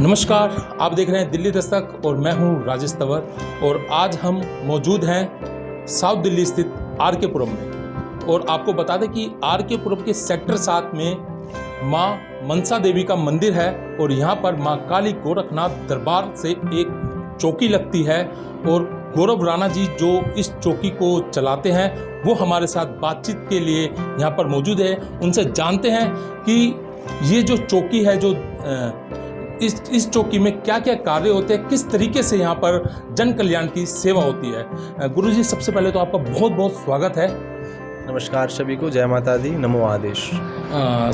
नमस्कार, आप देख रहे हैं दिल्ली दस्तक और मैं हूं राजेश तंवर। और आज हम मौजूद हैं साउथ दिल्ली स्थित आर.के. पुरम में। और आपको बता दें कि आर.के. पुरम के सेक्टर 7 में मां मनसा देवी का मंदिर है और यहां पर मां काली गोरखनाथ दरबार से एक चौकी लगती है। और गौरव राणा जी जो इस चौकी को चलाते हैं वो हमारे साथ बातचीत के लिए यहाँ पर मौजूद है। उनसे जानते हैं कि ये जो चौकी है, जो इस चौकी में क्या क्या कार्य होते हैं, किस तरीके से यहाँ पर जन कल्याण की सेवा होती है। गुरुजी, सबसे पहले तो आपका बहुत बहुत स्वागत है। नमस्कार सभी को, जय माता दी, नमो आदेश।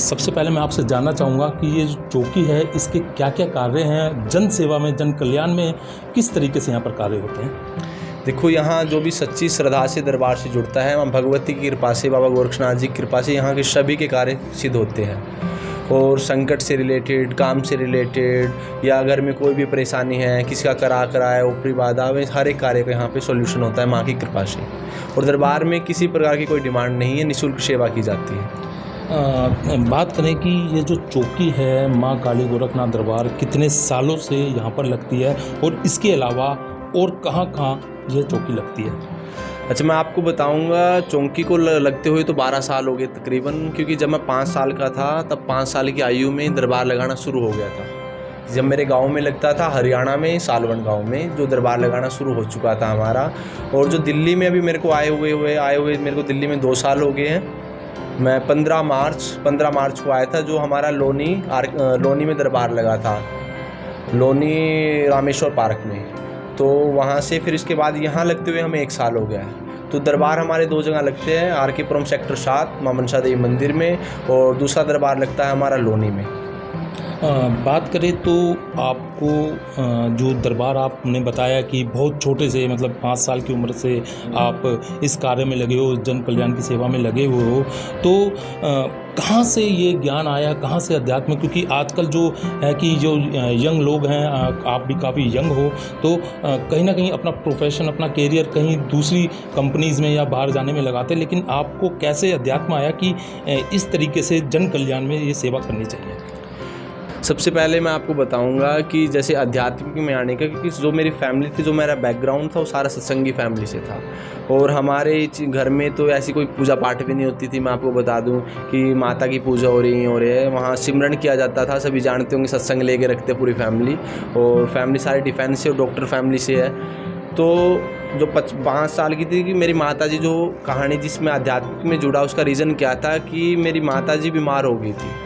सबसे पहले मैं आपसे जानना चाहूँगा कि ये जो चौकी है इसके क्या क्या कार्य हैं, जन सेवा में, जन कल्याण में किस तरीके से यहाँ पर कार्य होते हैं। देखो, यहाँ जो भी सच्ची श्रद्धा से दरबार से जुड़ता है, वहाँ भगवती की कृपा से, बाबा गोरक्षनाथ जी की कृपा से यहाँ के सभी के कार्य सिद्ध होते हैं। और संकट से रिलेटेड, काम से रिलेटेड, या घर में कोई भी परेशानी है, किसी का करा है, ऊपरी बाधा में, हर एक कार्य का यहाँ पे सॉल्यूशन होता है माँ की कृपा से। और दरबार में किसी प्रकार की कोई डिमांड नहीं है, निःशुल्क सेवा की जाती है। बात करें कि ये जो चौकी है माँ काली गोरखनाथ दरबार कितने सालों से यहाँ पर लगती है और इसके अलावा और कहाँ कहाँ यह चौकी लगती है। अच्छा, मैं आपको बताऊंगा, चौकी को लगते हुए तो 12 साल हो गए तकरीबन, क्योंकि जब मैं 5 साल का था तब 5 साल की आयु में दरबार लगाना शुरू हो गया था। जब मेरे गांव में लगता था, हरियाणा में सालवन गांव में, जो दरबार लगाना शुरू हो चुका था हमारा। और जो दिल्ली में अभी मेरे को आए हुए मेरे को दिल्ली में 2 साल हो गए हैं। मैं 15 मार्च को आया था, जो हमारा लोनी में दरबार लगा था, लोनी रामेश्वर पार्क में। तो वहाँ से फिर इसके बाद यहाँ लगते हुए हमें 1 साल हो गया है। तो दरबार हमारे 2 जगह लगते हैं, आर.के. पुरम सेक्टर 7 मां मनसा देवी मंदिर में, और दूसरा दरबार लगता है हमारा लोनी में। बात करें तो आपको जो दरबार आपने बताया कि बहुत छोटे से, मतलब 5 साल की उम्र से आप इस कार्य में लगे हो, जन कल्याण की सेवा में लगे हुए हो, तो कहाँ से ये ज्ञान आया, कहाँ से अध्यात्म? क्योंकि आजकल जो है कि जो यंग लोग हैं, आप भी काफ़ी यंग हो, तो कहीं ना कहीं अपना प्रोफेशन, अपना कैरियर कहीं दूसरी कंपनीज़ में या बाहर जाने में लगाते, लेकिन आपको कैसे अध्यात्म आया कि इस तरीके से जन कल्याण में ये सेवा करनी चाहिए? सबसे पहले मैं आपको बताऊंगा कि जैसे अध्यात्म में आने का, क्योंकि जो मेरी फैमिली थी, जो मेरा बैकग्राउंड था, वो सारा सत्संगी फैमिली से था। और हमारे घर में तो ऐसी कोई पूजा पाठ भी नहीं होती थी। मैं आपको बता दूं कि माता की पूजा हो रही है, वहाँ सिमरन किया जाता था। सभी जानते होंगे, सत्संग लेके रखते पूरी फैमिली, और फैमिली सारी डिफेंस से और डॉक्टर फैमिली से है। तो जो 5 साल की थी कि मेरी माता जी, जो कहानी जिसमें अध्यात्म में जुड़ा, उसका रीज़न क्या था कि मेरी माता जी बीमार हो गई थी।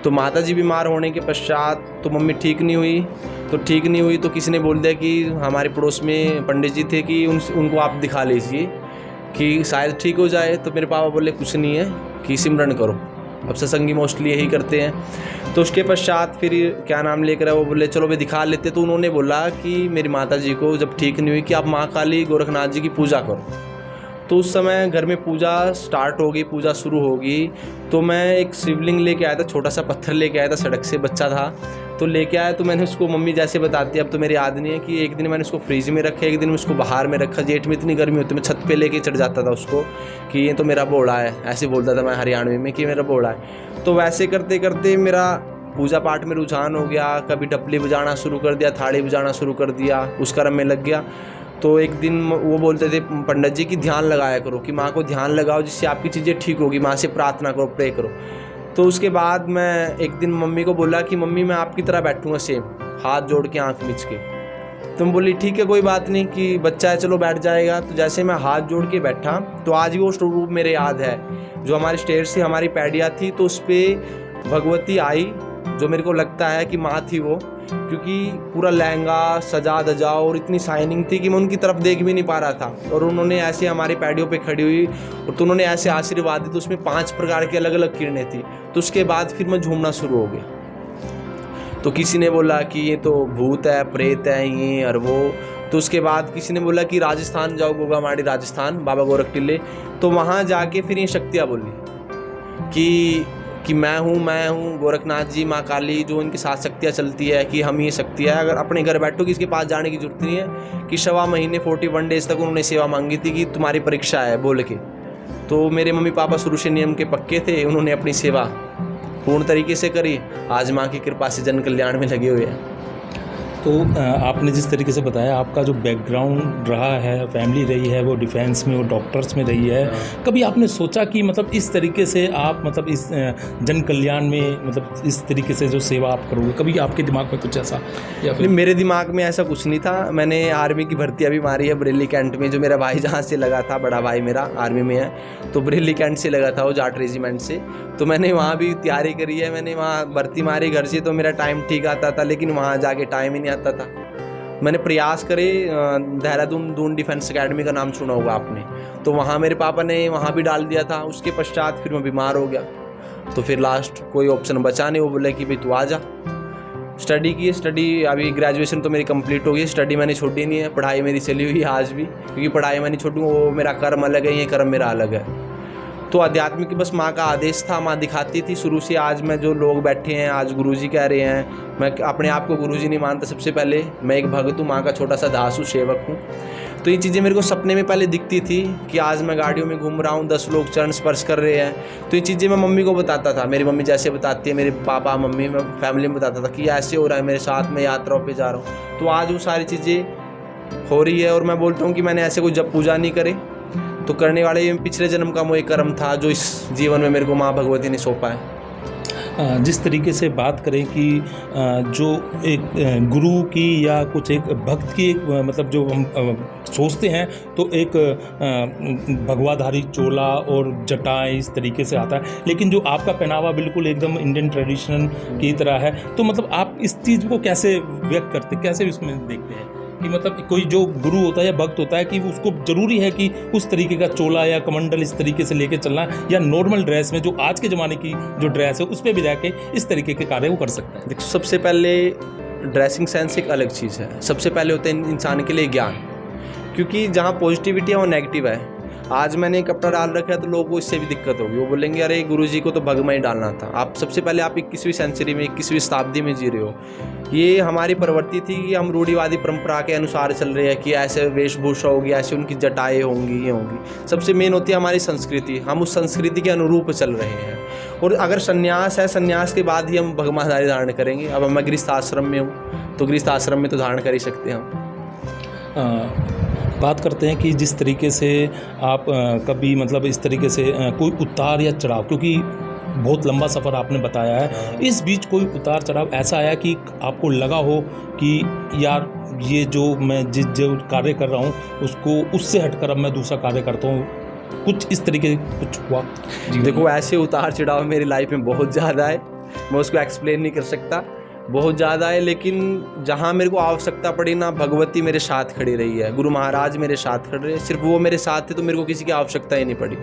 तो माता जी बीमार होने के पश्चात तो मम्मी ठीक नहीं हुई, तो किसी ने बोल दिया कि हमारे पड़ोस में पंडित जी थे कि उनको आप दिखा लीजिए कि शायद ठीक हो जाए। तो मेरे पापा बोले कुछ नहीं है, कि सिमरन करो। अब सत्संगी मोस्टली यही करते हैं। तो उसके पश्चात फिर क्या नाम लेकर वो बोले चलो वे दिखा लेते। तो उन्होंने बोला कि मेरी माता जी को जब ठीक नहीं हुई कि आप माँ काली गोरखनाथ जी की पूजा करो। तो उस समय घर में पूजा स्टार्ट हो गई, पूजा शुरू होगी। तो मैं एक शिवलिंग लेके आया था, छोटा सा पत्थर लेके आया था, सड़क से बच्चा था तो लेके आया। तो मैंने उसको, मम्मी जैसे बताती है, अब तो मेरे याद नहीं है, कि एक दिन मैंने उसको फ्रिज में रखा, एक दिन मैं उसको बाहर में रखा। जेठ में इतनी गर्मी होती, मैं छत पे लेके चढ़ जाता था उसको कि ये तो मेरा बोड़ा है, ऐसे बोलता था मैं हरियाणवी में कि मेरा बोड़ा है। तो वैसे करते करते मेरा पूजा पाठ में रुझान हो गया। कभी टपली बजाना शुरू कर दिया, थाड़ी बजाना शुरू कर दिया, उस क्रम में लग गया। तो एक दिन वो बोलते थे पंडित जी कि ध्यान लगाया करो, कि माँ को ध्यान लगाओ, जिससे आपकी चीज़ें ठीक होगी, माँ से प्रार्थना करो, प्रे करो। तो उसके बाद मैं एक दिन मम्मी को बोला कि मम्मी मैं आपकी तरह बैठूंगा सेम, हाथ जोड़ के, आँख मीच के। तुम बोली ठीक है, कोई बात नहीं, कि बच्चा है, चलो बैठ जाएगा। तो जैसे मैं हाथ जोड़ के बैठा, तो आज भी वो स्वरूप मेरे याद है। जो हमारे स्टेज से हमारी पैडिया थी, तो उस पर भगवती आई, जो मेरे को लगता है कि माँ थी वो, क्योंकि पूरा लहंगा सजा धजा और इतनी शाइनिंग थी कि मैं उनकी तरफ देख भी नहीं पा रहा था। और उन्होंने ऐसे हमारी पैडियों पे खड़ी हुई और तो उन्होंने ऐसे आशीर्वाद दी। तो उसमें 5 प्रकार की अलग अलग किरणें थी। तो उसके बाद फिर मैं झूमना शुरू हो गया। तो किसी ने बोला कि ये तो भूत है, प्रेत है, ये और वो। तो उसके बाद किसी ने बोला कि राजस्थान जाओ, गोगामाड़ी राजस्थान, बाबा गोरख टिल्ले। तो वहाँ जाके फिर ये शक्तियाँ बोली कि मैं हूँ गोरखनाथ जी, माँ काली, जो इनके साथ शक्तियाँ चलती है, कि हम ये शक्ति है। अगर अपने घर बैठो, किसके पास जाने की जरूरत नहीं है। कि 1.25 महीने 41 डेज तक उन्होंने सेवा मांगी थी कि तुम्हारी परीक्षा है बोल के। तो मेरे मम्मी पापा शुरू से नियम के पक्के थे, उन्होंने अपनी सेवा पूर्ण तरीके से करी। आज माँ की कृपा से जन कल्याण में लगे हुए हैं। तो आपने जिस तरीके से बताया आपका जो बैकग्राउंड रहा है, फैमिली रही है वो डिफेंस में, वो डॉक्टर्स में रही है, कभी आपने सोचा कि मतलब इस तरीके से आप मतलब इस जन कल्याण में मतलब इस तरीके से जो सेवा आप करोगे, कभी आपके दिमाग में कुछ ऐसा या नहीं, फिर? मेरे दिमाग में ऐसा कुछ नहीं था। मैंने आर्मी की भर्ती अभी मारी है बरेली कैंट में, जो मेरा भाई जहाँ से लगा था, बड़ा भाई मेरा आर्मी में है, तो बरेली कैंट से लगा था वो, जाट रेजिमेंट से। तो मैंने वहाँ भी तैयारी करी है, मैंने वहाँ भर्ती मारी घर से, तो मेरा टाइम ठीक आता था, लेकिन वहाँ जाके टाइम ही नहीं आता था। मैंने प्रयास करे, देहरादून दून डिफेंस एकेडमी का नाम सुना होगा आपने, तो वहाँ मेरे पापा ने वहाँ भी डाल दिया था। उसके पश्चात फिर मैं बीमार हो गया, तो फिर लास्ट कोई ऑप्शन बचा नहीं। वो बोले कि भाई तू आ जा। स्टडी की, स्टडी अभी ग्रेजुएशन तो मेरी कंप्लीट हो गई, स्टडी मैंने छोड़ी नहीं है, पढ़ाई मेरी चली हुई है आज भी, क्योंकि पढ़ाई मैं नहीं छोड़ूंगा, वो मेरा कर्म अलग है, ये कर्म मेरा अलग है। तो आध्यात्मिक की बस माँ का आदेश था, माँ दिखाती थी शुरू से। आज मैं जो लोग बैठे हैं, आज गुरुजी कह रहे हैं, मैं अपने आप को गुरुजी नहीं मानता। सबसे पहले मैं एक भक्त हूँ, माँ का छोटा सा दास हूँ, सेवक हूँ। तो ये चीज़ें मेरे को सपने में पहले दिखती थी कि आज मैं गाड़ियों में घूम रहा हूँ, 10 लोग चरण स्पर्श कर रहे हैं। तो ये चीज़ें मैं मम्मी को बताता था, मेरी मम्मी जैसे बताती है, मेरे पापा मम्मी, मैं फैमिली में बताता था कि ऐसे हो रहा है मेरे साथ, मैं यात्राओं पे जा रहा हूँ। तो आज वो सारी चीज़ें हो रही है, और मैं बोलता हूँ कि मैंने ऐसे कोई जब पूजा नहीं करे, तो करने वाले पिछले जन्म का वो एक कर्म था जो इस जीवन में मेरे को माँ भगवती ने सौंपा है। जिस तरीके से बात करें कि जो एक गुरु की या कुछ एक भक्त की एक मतलब जो हम सोचते हैं, तो एक भगवाधारी चोला और जटाएं इस तरीके से आता है, लेकिन जो आपका पहनावा बिल्कुल एकदम इंडियन ट्रेडिशन की तरह है। तो मतलब आप इस चीज़ को कैसे व्यक्त करते, कैसे उसमें देखते हैं कि मतलब कोई जो गुरु होता है या भक्त होता है कि उसको ज़रूरी है कि उस तरीके का चोला या कमंडल इस तरीके से लेके चलना, या नॉर्मल ड्रेस में जो आज के ज़माने की जो ड्रेस है उस पर भी रह के इस तरीके के कार्य वो कर सकता है? देखो, सबसे पहले ड्रेसिंग सेंस एक अलग चीज़ है। सबसे पहले होता है इंसान के लिए ज्ञान, क्योंकि जहाँ पॉजिटिविटी है वो नेगेटिव है। आज मैंने कपड़ा डाल रखा है तो लोगों को इससे भी दिक्कत होगी, वो बोलेंगे अरे गुरुजी को तो भगवा ही डालना था। आप सबसे पहले आप 21वीं सेंचुरी में, 21वीं शताब्दी में जी रहे हो। ये हमारी प्रवृत्ति थी कि हम रूढ़िवादी परंपरा के अनुसार चल रहे हैं कि ऐसे वेशभूषा होगी, ऐसे उनकी जटाएँ होंगी, ये होंगी। सबसे मेन होती है हमारी संस्कृति, हम उस संस्कृति के अनुरूप चल रहे हैं। और अगर संन्यास है, संन्यास के बाद ही हम भगवाधारी धारण करेंगे। अब मैं गृहस्थ आश्रम में हूँ, तो गृहस्थ आश्रम में तो धारण कर ही सकते हैं हम। बात करते हैं कि जिस तरीके से आप कभी मतलब इस तरीके से कोई उतार या चढ़ाव, क्योंकि बहुत लंबा सफ़र आपने बताया है, इस बीच कोई उतार चढ़ाव ऐसा आया कि आपको लगा हो कि यार ये जो मैं जो कार्य कर रहा हूँ उसको उससे हटकर अब मैं दूसरा कार्य करता हूँ, कुछ इस तरीके कुछ हुआ? देखो, ऐसे उतार चढ़ाव मेरी लाइफ में बहुत ज़्यादा है, मैं उसको एक्सप्लेन नहीं कर सकता, बहुत ज़्यादा है। लेकिन जहाँ मेरे को आवश्यकता पड़ी ना, भगवती मेरे साथ खड़ी रही है, गुरु महाराज मेरे साथ खड़े रहे, सिर्फ वो मेरे साथ थे, तो मेरे को किसी की आवश्यकता ही नहीं पड़ी।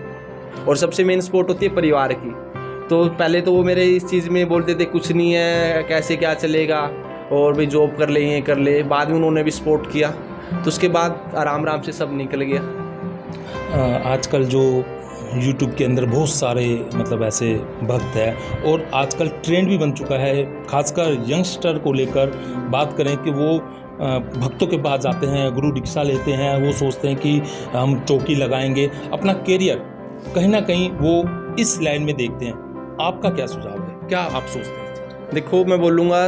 और सबसे मेन सपोर्ट होती है परिवार की। तो पहले तो वो मेरे इस चीज़ में बोलते थे कुछ नहीं है, कैसे क्या चलेगा, और भाई जॉब कर ले, ये कर ले। बाद में उन्होंने भी सपोर्ट किया, तो उसके बाद आराम आराम से सब निकल गया। आजकल जो YouTube के अंदर बहुत सारे मतलब ऐसे भक्त हैं, और आजकल ट्रेंड भी बन चुका है, खासकर यंगस्टर को लेकर बात करें कि वो भक्तों के पास जाते हैं, गुरु दीक्षा लेते हैं, वो सोचते हैं कि हम चौकी लगाएंगे, अपना कैरियर कहीं ना कहीं वो इस लाइन में देखते हैं। आपका क्या सुझाव है, क्या आप सोचते हैं? देखो, मैं बोलूँगा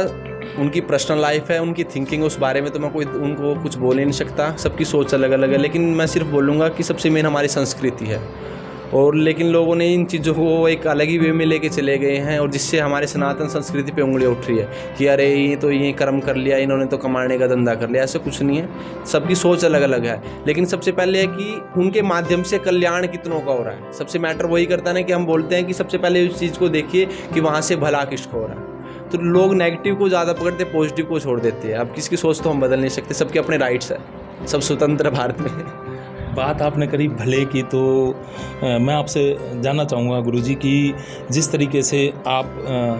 उनकी पर्सनल लाइफ है, उनकी थिंकिंग, उस बारे में तो मैं कोई उनको कुछ बोल ही नहीं सकता, सबकी सोच अलग अलग है। लेकिन मैं सिर्फ बोलूँगा कि सबसे मेन हमारी संस्कृति है, और लेकिन लोगों ने इन चीज़ों को एक अलग ही वे में लेके चले गए हैं, और जिससे हमारे सनातन संस्कृति पे उंगलियां उठ रही है कि अरे ये तो ये कर्म कर लिया, इन्होंने तो कमाने का धंधा कर लिया। ऐसा कुछ नहीं है, सबकी सोच अलग अलग है। लेकिन सबसे पहले है कि उनके माध्यम से कल्याण कितनों का हो रहा है। सबसे मैटर वही करता है ना कि हम बोलते हैं कि सबसे पहले उस चीज़ को देखिए कि वहाँ से भला किसको हो रहा है। तो लोग नेगेटिव को ज़्यादा पकड़ते, पॉजिटिव को छोड़ देते हैं। अब किसकी सोच तो हम बदल नहीं सकते, सबके अपने राइट्स है, सब स्वतंत्र भारत में। बात आपने करी भले की, तो मैं आपसे जानना चाहूँगा गुरुजी कि जिस तरीके से आप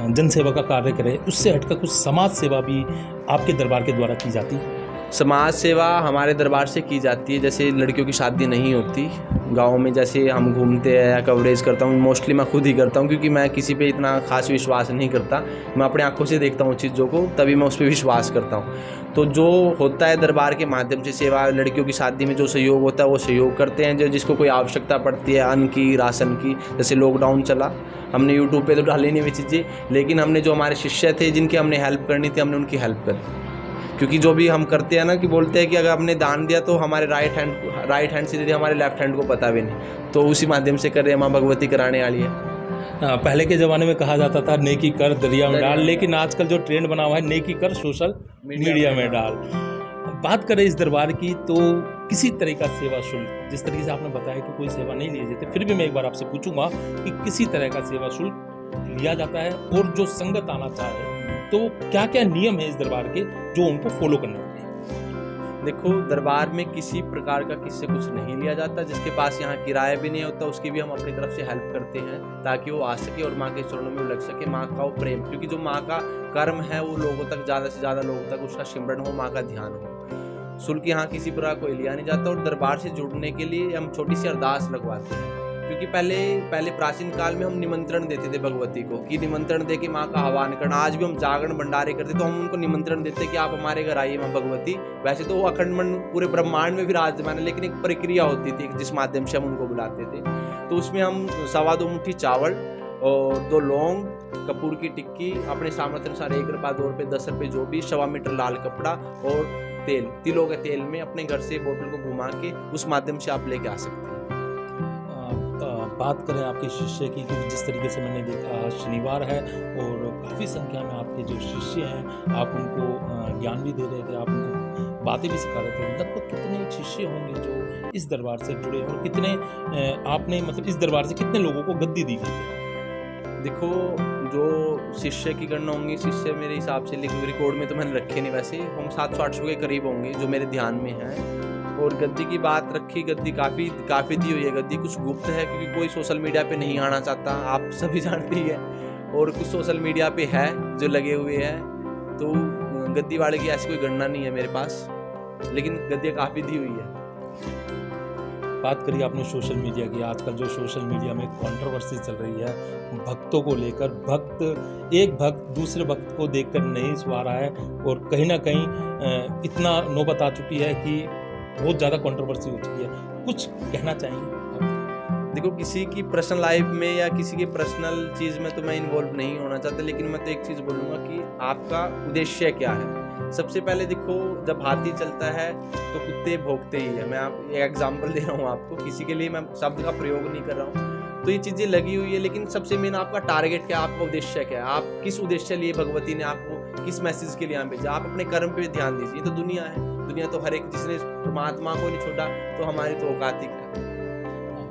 जनसेवा का कार्य करें, उससे हटकर कुछ समाज सेवा भी आपके दरबार के द्वारा की जाती है? समाज सेवा हमारे दरबार से की जाती है। जैसे लड़कियों की शादी नहीं होती गांव में, जैसे हम घूमते हैं या कवरेज करता हूँ, मोस्टली मैं खुद ही करता हूँ, क्योंकि मैं किसी पे इतना खास विश्वास नहीं करता। मैं अपने आंखों से देखता हूँ चीज़ों को, तभी मैं उस पर विश्वास करता हूँ। तो जो होता है दरबार के माध्यम से सेवा, लड़कियों की शादी में जो सहयोग होता है वो सहयोग करते हैं। जो जिसको कोई आवश्यकता पड़ती है अन्न की, राशन की, जैसे लॉकडाउन चला, हमने यूट्यूब पे तो डाली नहीं हुई चीज़ें, लेकिन हमने जो हमारे शिष्य थे जिनकी हमने हेल्प करनी थी, हमने उनकी हेल्प करी। क्योंकि जो भी हम करते हैं ना कि बोलते हैं कि अगर हमने दान दिया तो हमारे राइट हैंड से दे दिया, हमारे लेफ्ट हैंड को पता भी नहीं, तो उसी माध्यम से कर रहे हैं, माँ भगवती कराने वाली है। पहले के ज़माने में कहा जाता था नेकी कर दरिया में डाल, लेकिन आजकल जो ट्रेंड बना हुआ है नेकी कर सोशल मीडिया में डाल। बात करें इस दरबार की तो किसी तरह का सेवा शुल्क, जिस तरीके से आपने बताया कि कोई सेवा नहीं ली जाती, फिर भी मैं एक बार आपसे पूछूंगा कि किसी तरह का सेवा शुल्क लिया जाता है, और जो संगत आना चाहे तो क्या क्या नियम है इस दरबार के जो उनको फॉलो करने होंगे? देखो, दरबार में किसी प्रकार का किससे कुछ नहीं लिया जाता। जिसके पास यहाँ किराया भी नहीं होता उसकी भी हम अपनी तरफ से हेल्प करते हैं ताकि वो आ सके और माँ के चरणों में लग सके। माँ का वो प्रेम, क्योंकि जो माँ का कर्म है वो लोगों तक, ज़्यादा से ज़्यादा लोगों तक उसका सिमरन हो, माँ का ध्यान हो। शुल्क यहाँ किसी प्रकार कोई लिया नहीं जाता। और दरबार से जुड़ने के लिए हम छोटी सी अरदास लगवाते हैं, क्योंकि पहले प्राचीन काल में हम निमंत्रण देते थे भगवती को कि निमंत्रण दे के माँ का आह्वान करना। आज भी हम जागरण भंडारे करते तो हम उनको निमंत्रण देते कि आप हमारे घर आइए माँ भगवती। वैसे तो वो अखंड पूरे ब्रह्मांड में भी विराजमान है, लेकिन एक प्रक्रिया होती थी जिस माध्यम से हम उनको बुलाते थे। तो उसमें हम 2.25 मुट्ठी चावल और 2 लौंग, कपूर की टिक्की, अपने सामर्थ्य अनुसार 1 रुपया, 2 रुपये, 10 रुपये जो भी, 1.25 मीटर लाल कपड़ा और तेल, तिलों के तेल में अपने घर से बोतल को घुमा के उस माध्यम से आप लेके आ सकते हैं। बात करें आपके शिष्य की, क्योंकि जिस तरीके से मैंने देखा शनिवार है और काफ़ी संख्या में आपके जो शिष्य हैं आप उनको ज्ञान भी दे रहे थे, आप उनको बातें भी सिखा रहे थे। लगभग कितने शिष्य होंगे जो इस दरबार से जुड़े और कितने आपने मतलब इस दरबार से कितने लोगों को गद्दी दी गई है? देखो, जो शिष्य की गणना होंगी, शिष्य मेरे हिसाब से रिकॉर्ड में तो मैंने रखे नहीं, वैसे हम 700-800 के करीब होंगे जो मेरे ध्यान में हैं। और गद्दी की बात रखी, गद्दी काफ़ी दी हुई है। गद्दी कुछ गुप्त है क्योंकि कोई सोशल मीडिया पे नहीं आना चाहता, आप सभी जानती है, और कुछ सोशल मीडिया पे है जो लगे हुए हैं। तो गद्दी वाले की ऐसी कोई गणना नहीं है मेरे पास, लेकिन गद्दियाँ काफ़ी दी हुई है। बात करिए आपने सोशल मीडिया की, आजकल जो सोशल मीडिया में कंट्रोवर्सी चल रही है भक्तों को लेकर, एक भक्त दूसरे भक्त को देखकर नहीं सुहा रहा है, और कहीं ना कहीं इतना नौबत आ चुकी है कि बहुत ज़्यादा कंट्रोवर्सी हो चुकी है। कुछ कहना चाहेंगे? देखो, किसी की पर्सनल लाइफ में या किसी की पर्सनल चीज़ में तो मैं इन्वॉल्व नहीं होना चाहता, लेकिन मैं तो एक चीज़ बोलूँगा कि आपका उद्देश्य क्या है। सबसे पहले देखो, जब हाथी चलता है तो कुत्ते भौंकते ही है। मैं आप एक एग्जांपल दे रहा हूँ आपको, किसी के लिए मैं शब्द का प्रयोग नहीं कर रहा हूँ। तो ये चीज़ें लगी हुई है, लेकिन सबसे मेन आपका टारगेट क्या है, आपका उद्देश्य क्या है, आप किस उद्देश्य लिए भगवती ने आपको किस मैसेज के लिए यहाँ भेजा। आप अपने कर्म पे ध्यान दीजिए। तो दुनिया है, दुनिया तो हर एक, जिसने परमात्मा को नहीं छोड़ा तो हमारी तो औकात ही क्या।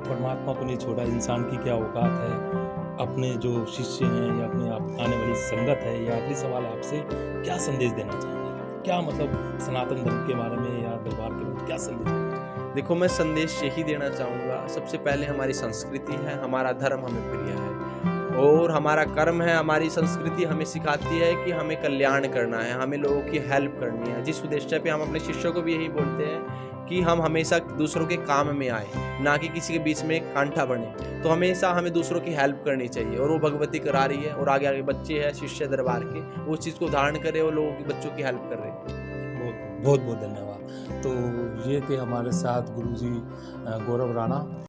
परमात्मा को नहीं छोड़ा, इंसान की क्या औकात है। अपने जो शिष्य हैं या अपने आने वाली संगत है, या आखिरी सवाल आपसे, क्या संदेश देना चाहेंगे? क्या मतलब सनातन धर्म के बारे में या दरबार के बारे में क्या संदेश देना चाहेंगे? देखो, मैं संदेश यही देना चाहूँगा, सबसे पहले हमारी संस्कृति है, हमारा धर्म हमें प्रिय है, और हमारा कर्म है, हमारी संस्कृति हमें सिखाती है कि हमें कल्याण करना है, हमें लोगों की हेल्प करनी है। जिस उद्देश्य पे हम अपने शिष्यों को भी यही बोलते हैं कि हम हमेशा दूसरों के काम में आए, ना कि किसी के बीच में कांटा बने। तो हमेशा हमें दूसरों की हेल्प करनी चाहिए, और वो भगवती करा रही है। और आगे बच्चे हैं शिष्य दरबार के, उस चीज़ को धारण करे और लोगों की बच्चों की हेल्प कर रहे हैं। बहुत बहुत धन्यवाद। तो ये थे हमारे साथ गुरुजी गौरव राणा।